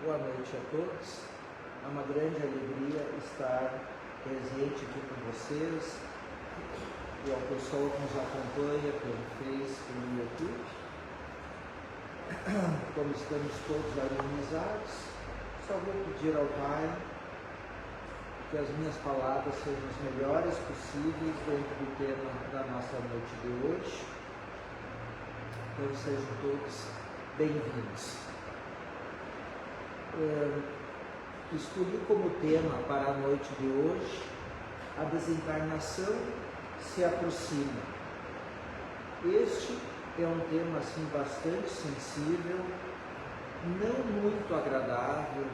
Boa noite a todos. É uma grande alegria estar presente aqui com vocês e ao pessoal que nos acompanha pelo Face, pelo YouTube. Como estamos todos harmonizados, só vou pedir ao Pai que as minhas palavras sejam as melhores possíveis dentro do tema da nossa noite de hoje. Então sejam todos bem-vindos. Escolhi como tema para a noite de hoje: a desencarnação se aproxima. Este é um tema assim bastante sensível, não muito agradável,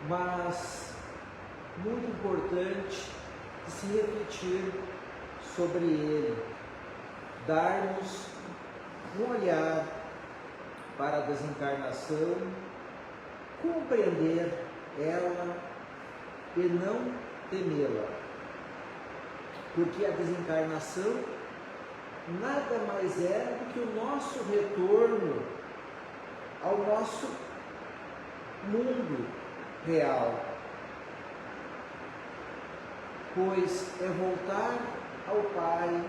mas muito importante de se refletir sobre ele, darmos um olhar para a desencarnação, compreender ela e não temê-la, porque a desencarnação nada mais é do que o nosso retorno ao nosso mundo real, pois é voltar ao Pai,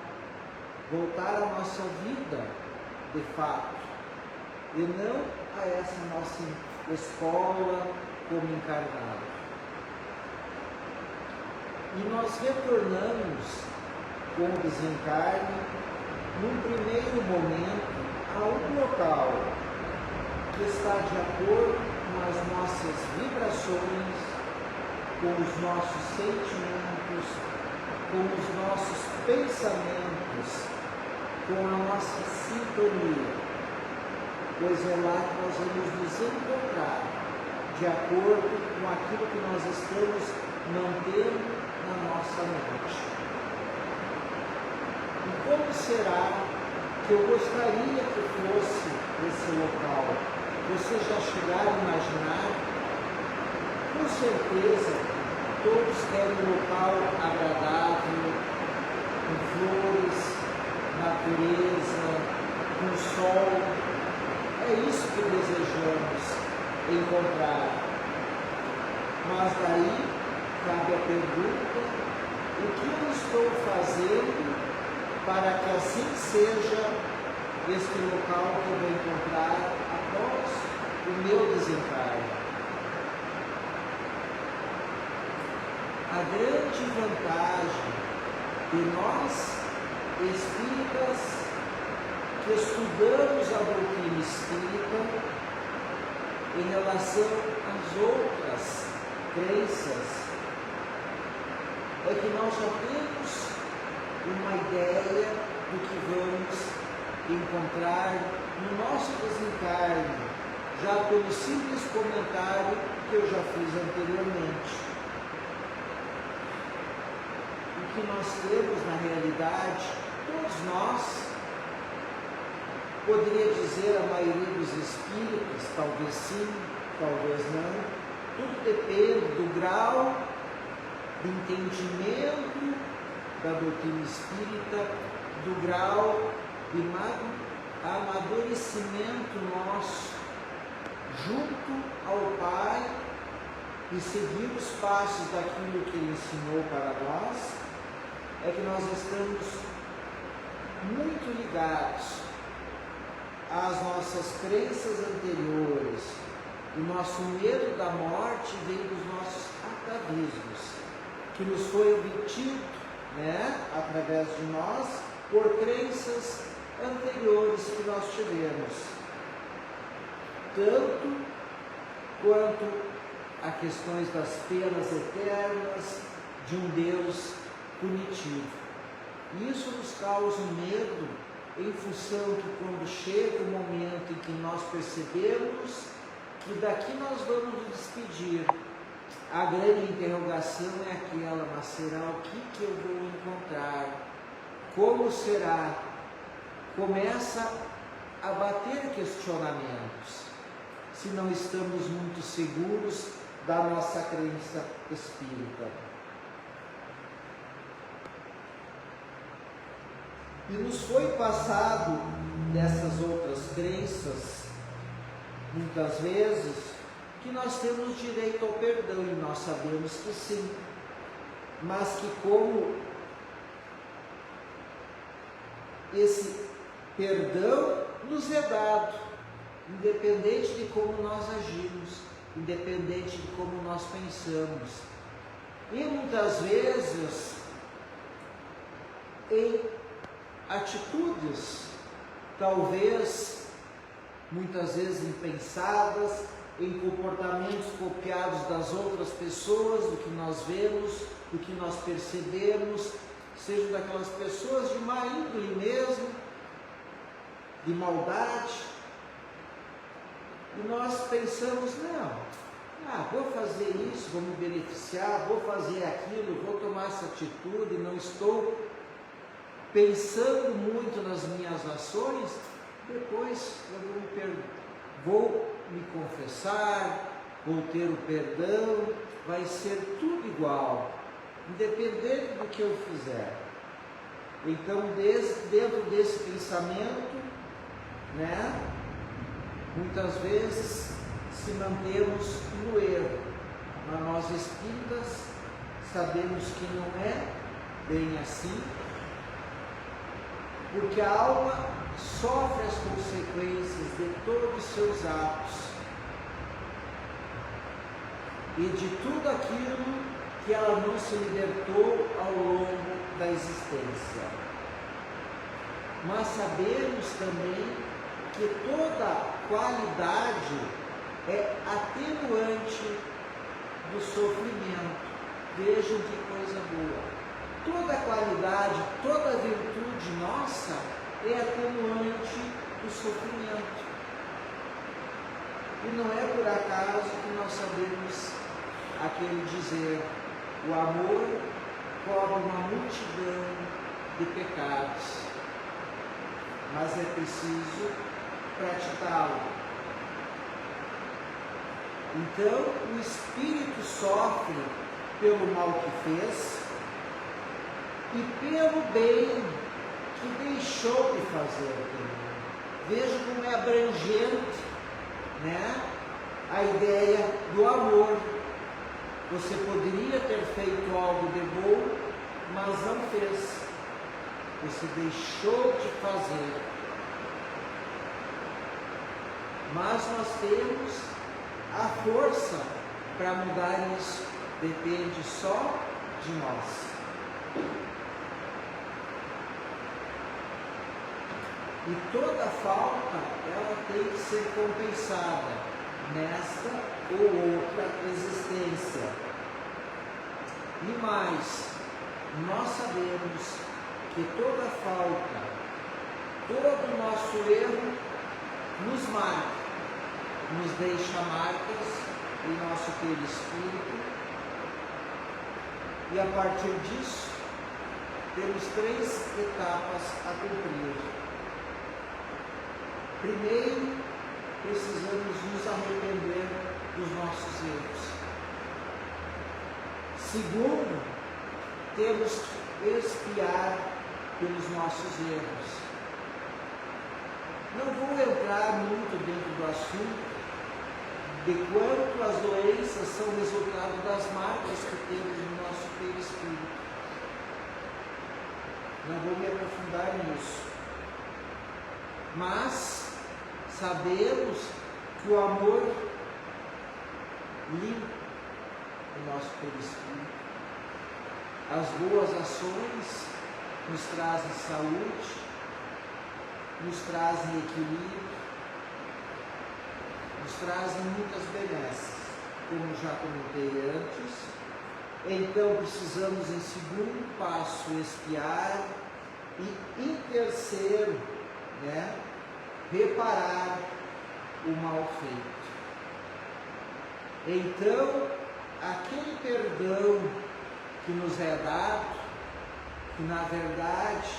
voltar à nossa vida de fato, e não a essa nossa escola como encarnado. E nós retornamos com o desencarne num primeiro momento a um local que está de acordo com as nossas vibrações, com os nossos sentimentos, com os nossos pensamentos, com a nossa sintonia, pois é lá que nós vamos nos encontrar, de acordo com aquilo que nós estamos mantendo na nossa mente. E como será que eu gostaria que fosse esse local? Você já chegaram a imaginar? Com certeza, todos querem um local agradável, com flores, natureza, com sol. É isso que desejamos encontrar. Mas daí cabe a pergunta: o que eu estou fazendo para que assim seja este local que eu vou encontrar após o meu desencarne? A grande vantagem de nós, espíritas, que estudamos a doutrina espírita em relação às outras crenças, é que nós já temos uma ideia do que vamos encontrar no nosso desencarne, já pelo simples comentário que eu já fiz anteriormente. O que nós temos na realidade, todos nós, poderia dizer a maioria dos espíritas, talvez sim, talvez não, tudo depende do grau de entendimento da doutrina espírita, do grau de amadurecimento nosso junto ao Pai e seguir os passos daquilo que Ele ensinou para nós. É que nós estamos muito ligados às nossas crenças anteriores. O nosso medo da morte vem dos nossos atavismos, que nos foi obtido, através de nós, por crenças anteriores que nós tivemos, tanto quanto a questões das penas eternas, de um Deus punitivo. Isso nos causa um medo, em função que quando chega o momento em que nós percebemos que daqui nós vamos nos despedir, a grande interrogação é aquela: mas será o que eu vou encontrar? Como será? Começa a bater questionamentos, se não estamos muito seguros da nossa crença espírita. E nos foi passado dessas outras crenças, muitas vezes, que nós temos direito ao perdão, e nós sabemos que sim, mas que como esse perdão nos é dado, independente de como nós agimos, independente de como nós pensamos, e muitas vezes em atitudes, talvez muitas vezes impensadas, em comportamentos copiados das outras pessoas, do que nós vemos, do que nós percebemos, seja daquelas pessoas de má índole mesmo, de maldade, e nós pensamos, não, vou fazer isso, vou me beneficiar, vou fazer aquilo, vou tomar essa atitude, não estou pensando muito nas minhas ações, depois eu vou me confessar, vou ter o perdão, vai ser tudo igual, independente do que eu fizer. Então, dentro desse pensamento, muitas vezes se mantemos no erro, mas nós espíritas sabemos que não é bem assim, porque a alma sofre as consequências de todos os seus atos e de tudo aquilo que ela não se libertou ao longo da existência. Mas sabemos também que toda qualidade é atenuante do sofrimento. Vejam que coisa boa. Toda qualidade, toda virtude nossa é atenuante do sofrimento. E não é por acaso que nós sabemos aquele dizer: o amor cobre uma multidão de pecados, mas é preciso praticá-lo. Então, o espírito sofre pelo mal que fez e pelo bem que deixou de fazer. Veja como é abrangente, a ideia do amor. Você poderia ter feito algo de bom, mas não fez. Você deixou de fazer. Mas nós temos a força para mudar isso. Depende só de nós. E toda falta, ela tem que ser compensada nesta ou outra existência. E mais, nós sabemos que toda falta, todo o nosso erro nos marca, nos deixa marcas em nosso perispírito, e a partir disso, temos 3 etapas a cumprir. Primeiro, precisamos nos arrepender dos nossos erros. Segundo, temos que expiar pelos nossos erros. Não vou entrar muito dentro do assunto de quanto as doenças são resultado das marcas que temos no nosso perispírito. Não vou me aprofundar nisso. Mas sabemos que o amor limpa o nosso perispírito. As boas ações nos trazem saúde, nos trazem equilíbrio, nos trazem muitas benesses, como já comentei antes. Então precisamos, em segundo passo, expiar e em terceiro, reparar o mal feito. Então, aquele perdão que nos é dado, que na verdade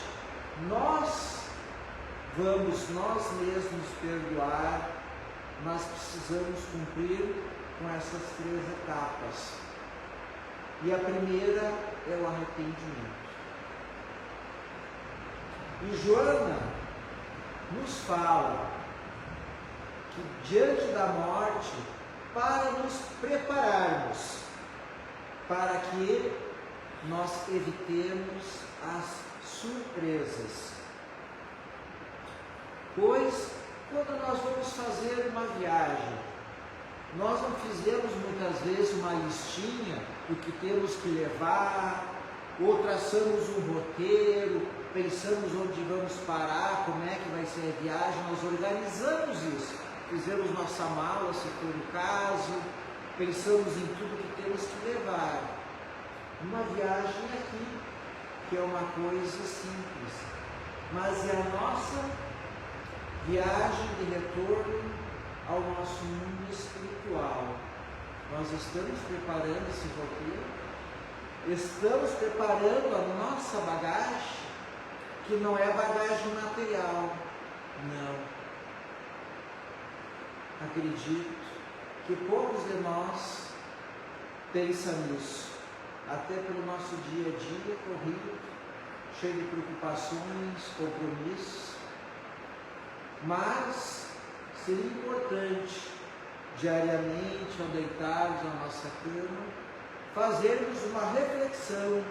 nós vamos nós mesmos perdoar, mas precisamos cumprir com essas 3 etapas. E a primeira é o arrependimento. E Joana nos fala que diante da morte para nos prepararmos, para que nós evitemos as surpresas. Pois, quando nós vamos fazer uma viagem, nós não fizemos muitas vezes uma listinha do que temos que levar, ou traçamos um roteiro, pensamos onde vamos parar, como é que vai ser a viagem, nós organizamos isso, fizemos nossa mala, se for o caso, pensamos em tudo que temos que levar. Uma viagem aqui, que é uma coisa simples, mas é a nossa viagem de retorno ao nosso mundo espiritual. Nós estamos preparando esse roteiro, estamos preparando a nossa bagagem, que não é bagagem material, não. Acredito que poucos de nós pensam nisso, até pelo nosso dia a dia corrido, cheio de preocupações, compromissos, mas seria importante, diariamente, ao deitarmos na nossa cama, fazermos uma reflexão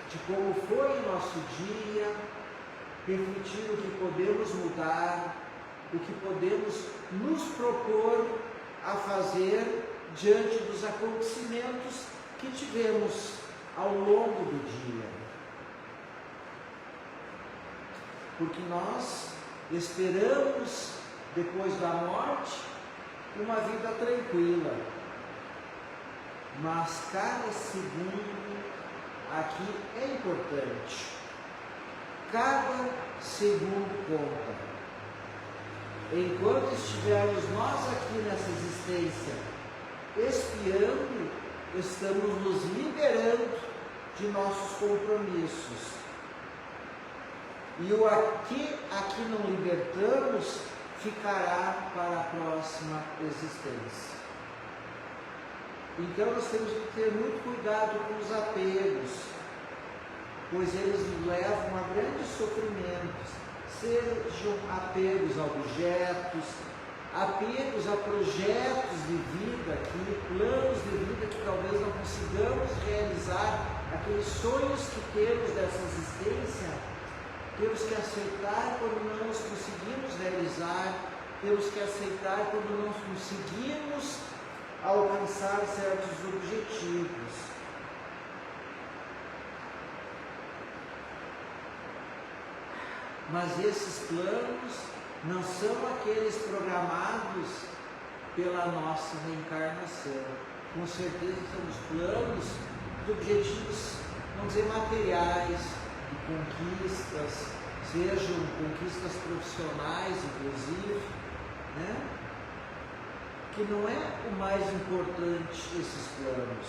de como foi o nosso dia, refletir o que podemos mudar, o que podemos nos propor a fazer diante dos acontecimentos que tivemos ao longo do dia. Porque nós esperamos, depois da morte, uma vida tranquila, mas cada segundo aqui é importante, cada segundo conta. Enquanto estivermos nós aqui nessa existência expiando, estamos nos liberando de nossos compromissos. E o aqui não libertamos ficará para a próxima existência. Então nós temos que ter muito cuidado com os apegos, pois eles nos levam a grandes sofrimentos, sejam apegos a objetos, apegos a projetos de vida, planos de vida que talvez não consigamos realizar, aqueles sonhos que temos dessa existência. Temos que aceitar quando não os conseguimos realizar, temos que aceitar quando não conseguimos alcançar certos objetivos. Mas esses planos não são aqueles programados pela nossa reencarnação. Com certeza são os planos de objetivos, vamos dizer, materiais, conquistas, sejam conquistas profissionais, inclusive, né? Que não é o mais importante esses planos,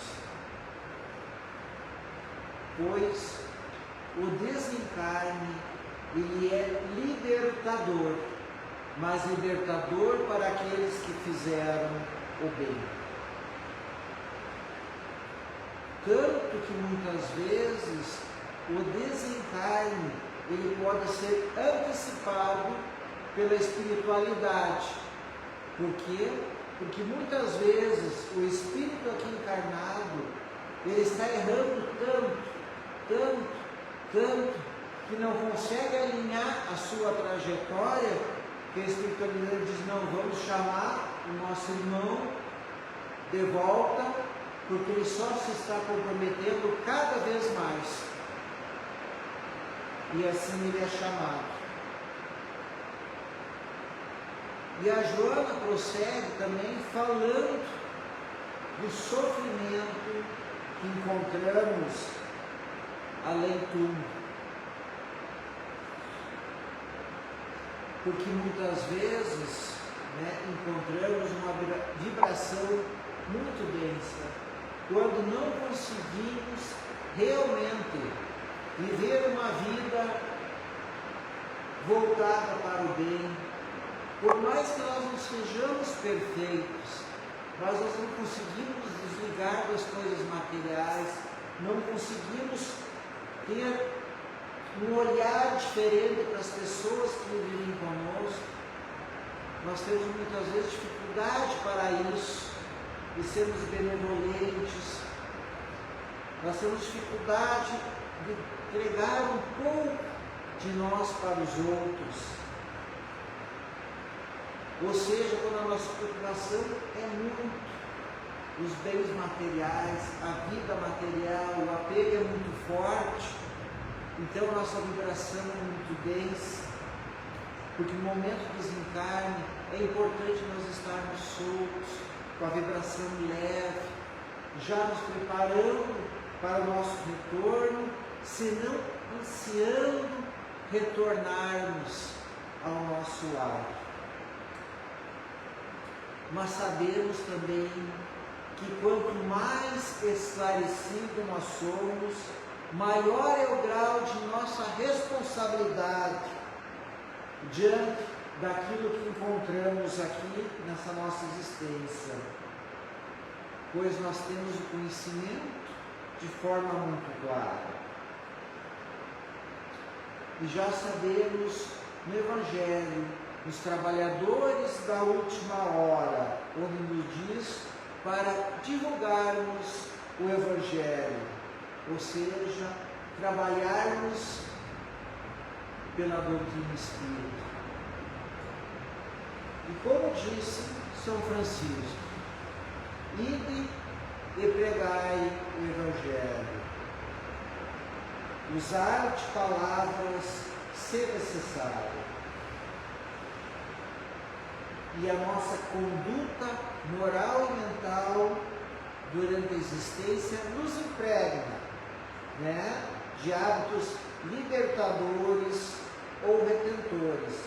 pois o desencarne ele é libertador, mas libertador para aqueles que fizeram o bem. Tanto que muitas vezes o desencarne ele pode ser antecipado pela espiritualidade. Por quê? Porque muitas vezes o espírito aqui encarnado ele está errando tanto, que não consegue alinhar a sua trajetória, que a espiritualidade diz: não, vamos chamar o nosso irmão de volta, porque ele só se está comprometendo cada vez mais. E assim ele é chamado. E a Joana prossegue também falando do sofrimento que encontramos além túmulo. Porque muitas vezes encontramos uma vibração muito densa, quando não conseguimos realmente viver uma vida voltada para o bem. Por mais que nós não sejamos perfeitos, mas nós não conseguimos desligar das coisas materiais, não conseguimos ter um olhar diferente para as pessoas que vivem conosco. Nós temos muitas vezes dificuldade para isso, de sermos benevolentes. Nós temos dificuldade de entregar um pouco de nós para os outros. Ou seja, quando a nossa preocupação é muito os bens materiais, a vida material, o apego é muito forte, então a nossa vibração é muito densa, porque no momento do desencarne é importante nós estarmos soltos, com a vibração leve, já nos preparando para o nosso retorno, senão ansiando retornarmos ao nosso lar. Mas sabemos também que quanto mais esclarecido nós somos, maior é o grau de nossa responsabilidade diante daquilo que encontramos aqui nessa nossa existência, pois nós temos o conhecimento de forma muito clara. E já sabemos no Evangelho, os trabalhadores da última hora, onde nos diz para divulgarmos o Evangelho, ou seja, trabalharmos pela doutrina espírita. E como disse São Francisco, ide e pregai o Evangelho. Usar de palavras se necessário. E a nossa conduta moral e mental durante a existência nos impregna, de hábitos libertadores ou retentores.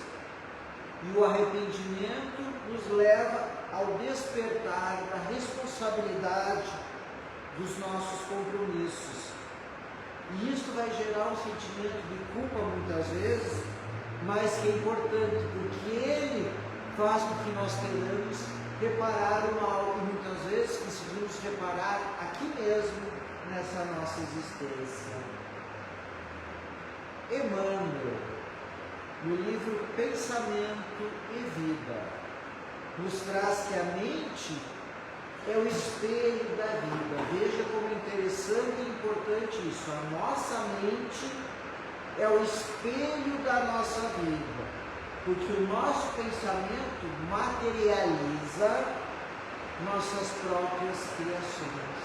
E o arrependimento nos leva ao despertar da responsabilidade dos nossos compromissos. E isso vai gerar um sentimento de culpa muitas vezes, mas que é importante, porque ele faz com que nós tenhamos reparar o mal, e muitas vezes conseguimos reparar aqui mesmo, nessa nossa existência. Emmanuel, no livro Pensamento e Vida, nos traz que a mente é o espelho da vida. Veja como é interessante e importante isso. A nossa mente é o espelho da nossa vida, porque o nosso pensamento materializa nossas próprias criações.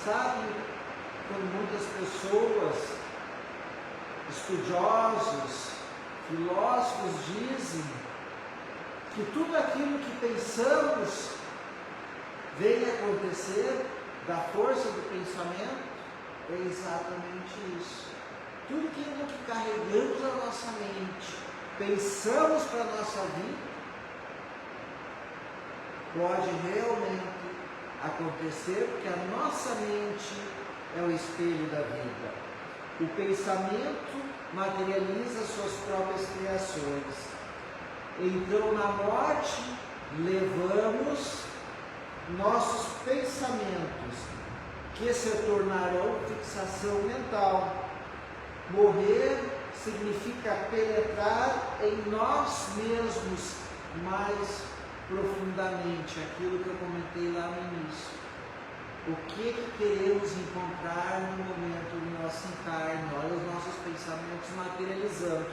Sabe, quando muitas pessoas, estudiosos, filósofos dizem que tudo aquilo que pensamos vem acontecer da força do pensamento, é exatamente isso. Tudo aquilo que carregamos na nossa mente, pensamos para a nossa vida, pode realmente acontecer, porque a nossa mente é o espelho da vida. O pensamento materializa suas próprias criações. Então, na morte, levamos nossos pensamentos, que se tornarão fixação mental. Morrer significa penetrar em nós mesmos mais profundamente, aquilo que eu comentei lá no início. O que queremos encontrar no momento do nosso encarne? Olha os nossos pensamentos materializando.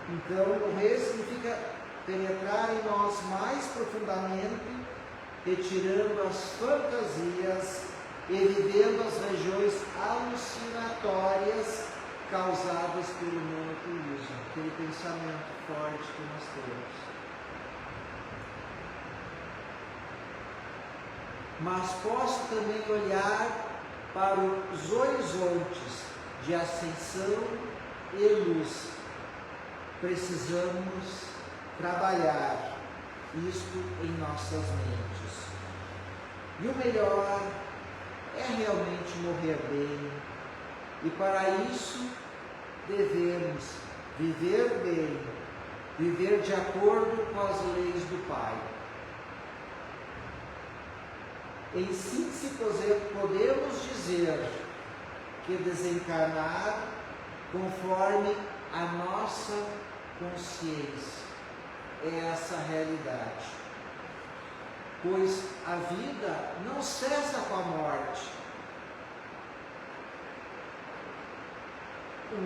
Então, morrer significa penetrar em nós mais profundamente, retirando as fantasias e vivendo as regiões alucinatórias causadas pelo monoteísmo, aquele pensamento forte que nós temos. Mas posso também olhar para os horizontes de ascensão e luz. Precisamos trabalhar isto em nossas mentes. E o melhor é realmente morrer bem. E para isso devemos viver bem, viver de acordo com as leis do Pai. Em síntese, podemos dizer que desencarnar conforme a nossa consciência é essa realidade. pois a vida não cessa com a morte.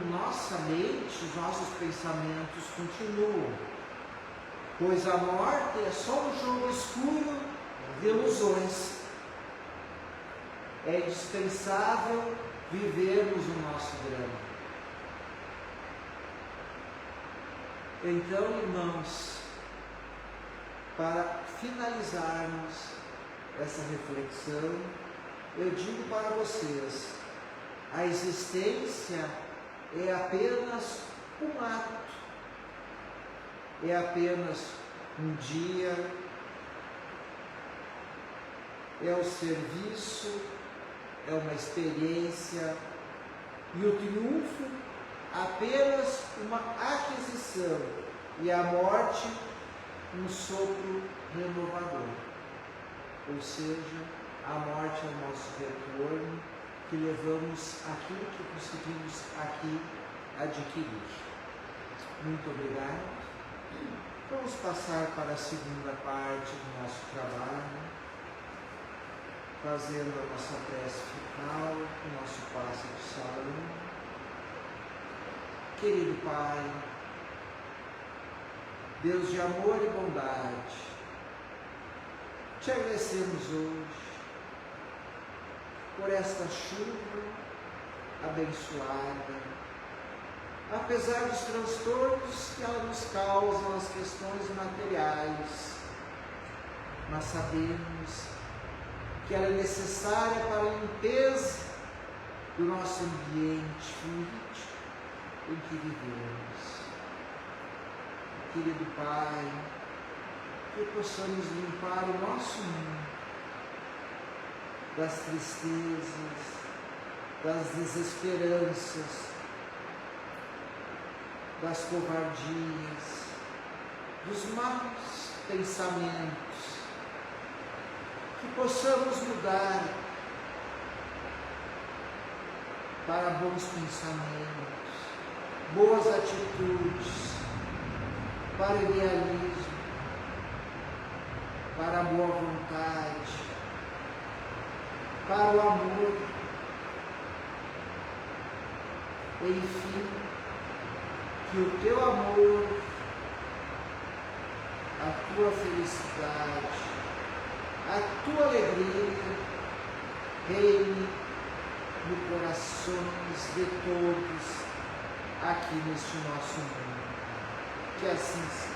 Nossa mente, os nossos pensamentos continuam, pois a morte é só um jogo escuro de ilusões. É indispensável vivermos o nosso drama. Então, irmãos, para finalizarmos essa reflexão, eu digo para vocês, a existência é apenas um ato, é apenas um dia, é o serviço, é uma experiência, e o triunfo apenas uma aquisição, e a morte um sopro renovador. Ou seja, a morte é o nosso retorno, que levamos aquilo que conseguimos aqui adquirir. Muito obrigado. Vamos passar para a segunda parte do nosso trabalho, fazendo a nossa prece final, o nosso passe de salão. Querido Pai, Deus de amor e bondade, te agradecemos hoje por esta chuva abençoada, apesar dos transtornos que ela nos causam, as questões materiais, mas sabemos que ela é necessária para a limpeza do nosso ambiente fluídico em que vivemos. Querido Pai, que possamos limpar o nosso mundo das tristezas, das desesperanças, das covardias, dos maus pensamentos, que possamos mudar para bons pensamentos, boas atitudes, para o idealismo, para a boa vontade, para o amor, enfim, que o teu amor, a tua felicidade, a tua alegria reine no corações de todos aqui neste nosso mundo. Que assim seja.